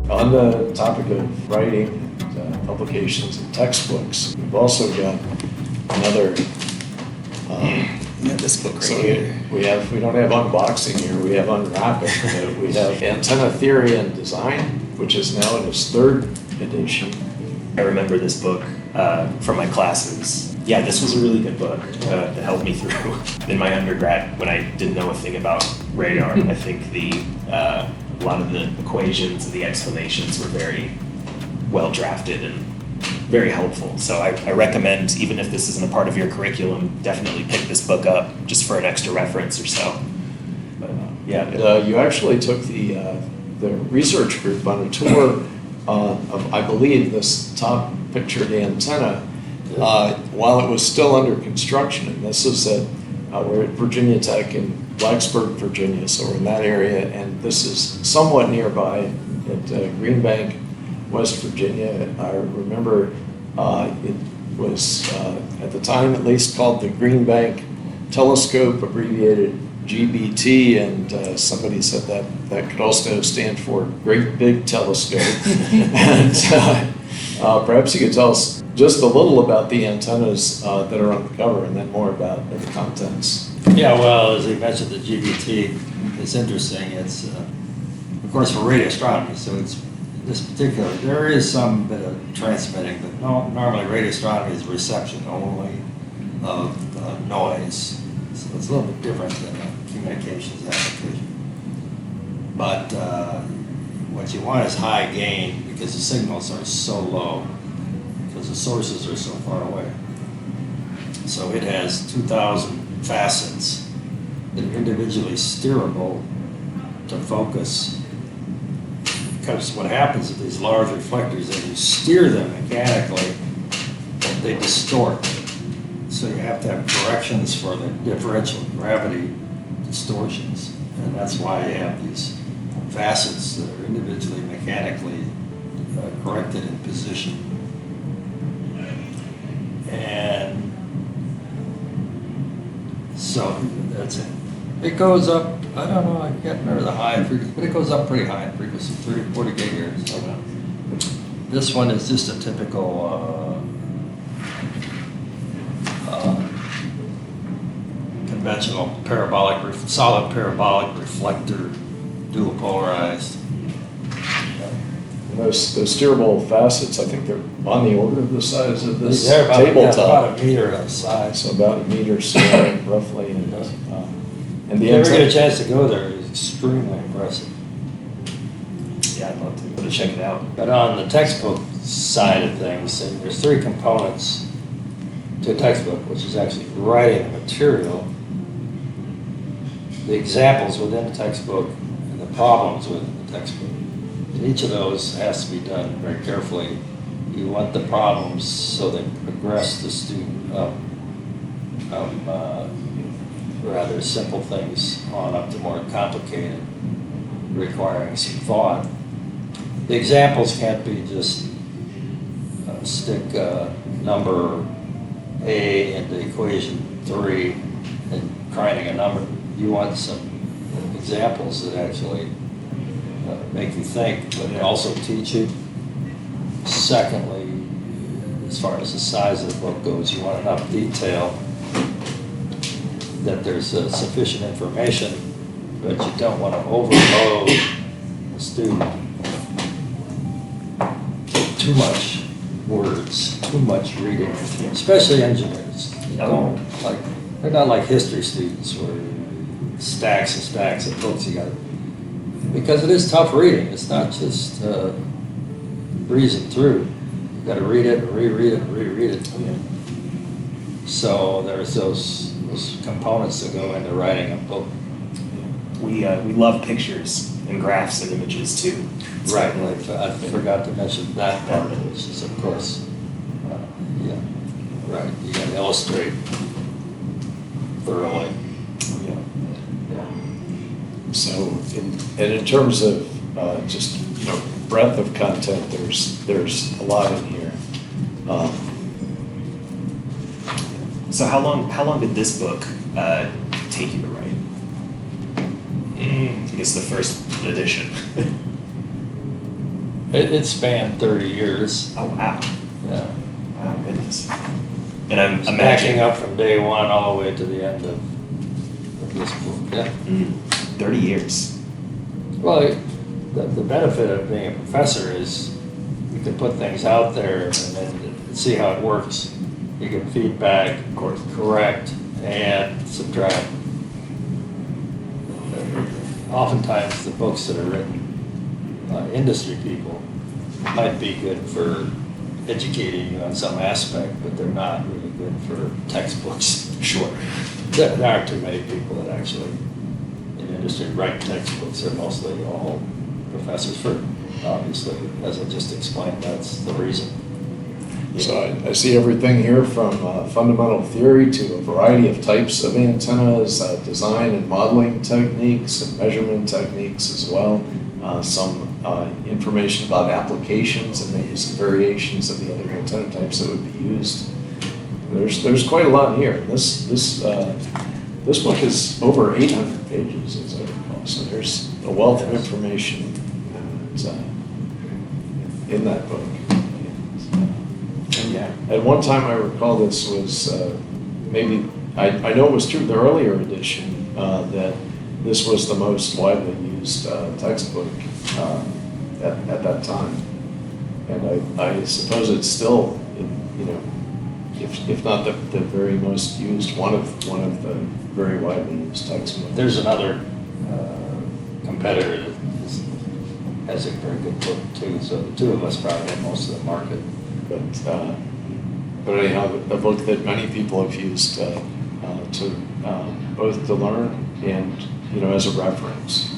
On the topic of writing, publications and textbooks, we've also got another. This book right So here. we don't have unboxing here, we have unwrapping. We have Antenna Theory and Design, which is now in its third edition. I remember this book from my classes. Yeah, this was a really good book to help me through in my undergrad when I didn't know a thing about radar. I think a lot of the equations and the explanations were very well drafted and very helpful. So I recommend, even if this isn't a part of your curriculum, definitely pick this book up just for an extra reference or so. But You actually took the research group on a tour of, I believe, this top pictured antenna while it was still under construction. And this is we're at Virginia Tech in Blacksburg, Virginia, so we're in that area. And this is somewhat nearby at Green Bank, West Virginia. I remember it was, at the time at least, called the Green Bank Telescope, abbreviated GBT, and somebody said that could also stand for Great Big Telescope. And perhaps you could tell us just a little about the antennas that are on the cover, and then more about the contents. Yeah, well, as you mentioned, the GBT is interesting. It's, of course, for radio astronomy, so it's this particular, there is some bit of transmitting, but normally radio astronomy is reception only of noise. So it's a little bit different than a communications application. But what you want is high gain because the signals are so low, because the sources are so far away. So it has 2,000 facets that are individually steerable to focus. Because what happens with these large reflectors, as you steer them mechanically, they distort. So you have to have corrections for the differential gravity distortions. And that's why you have these facets that are individually mechanically corrected in position. And so that's it. It goes up, I don't know, I can't remember the high frequency, but it goes up pretty high in frequency, 30, 40 gigahertz. So this one is just a typical conventional solid parabolic reflector, dual polarized. And those steerable facets, I think they're on the order of the size of this They're about, tabletop. about a meter in size. So about a meter square, roughly. And If you ever get a chance to go there, it's extremely impressive. yeah, I'd love to check it out. But on the textbook side of things, and there's three components to a textbook, which is actually writing the material, the examples within the textbook, and the problems within the textbook. And each of those has to be done very carefully. You want the problems so they progress the student up rather simple things on up to more complicated, requiring some thought. The examples can't be just stick number A into equation 3 and finding a number. You want some examples that actually make you think, but also teach you. Secondly, as far as the size of the book goes, you want enough detail that there's sufficient information, but you don't want to overload the student. Too much words, too much reading, especially engineers. They're not like history students where stacks and stacks of books you got. Because it is tough reading. It's not just breezing through. You got to read it, and reread it, and reread it. So there's those components that go into writing a book. We love pictures and graphs and images too. Right. I forgot to mention that part, which is, of course, right. You got to illustrate thoroughly. So, in terms of just breadth of content, there's a lot in here. So how long did this book take you to write? I guess the first edition. It spanned 30 years. Oh, wow. Yeah. Wow, goodness. And I'm Backing imagining up from day one all the way to the end of this book. Yeah. 30 years. Well, the benefit of being a professor is you can put things out there and then see how it works. You can feedback, Of course. correct, add, subtract. Oftentimes, the books that are written by industry people might be good for educating you on some aspect, but they're not really good for textbooks. Sure. There aren't too many people that actually in industry write textbooks. They're mostly all professors for, obviously, as I just explained, that's the reason. So I see everything here from fundamental theory to a variety of types of antennas, design and modeling techniques and measurement techniques as well. Some information about applications and maybe some variations of the other antenna types that would be used. There's quite a lot here. This book is over 800 pages, as I recall. So there's a wealth of information in that book. Yeah. At one time, I recall this was maybe, I know it was true, the earlier edition, that this was the most widely used textbook at that time. And I suppose it's still, if not the very most used, one of the very widely used textbooks. There's another competitor that has a very good book too, so the two of us probably have most of the market. But anyhow, a book that many people have used to both to learn and as a reference.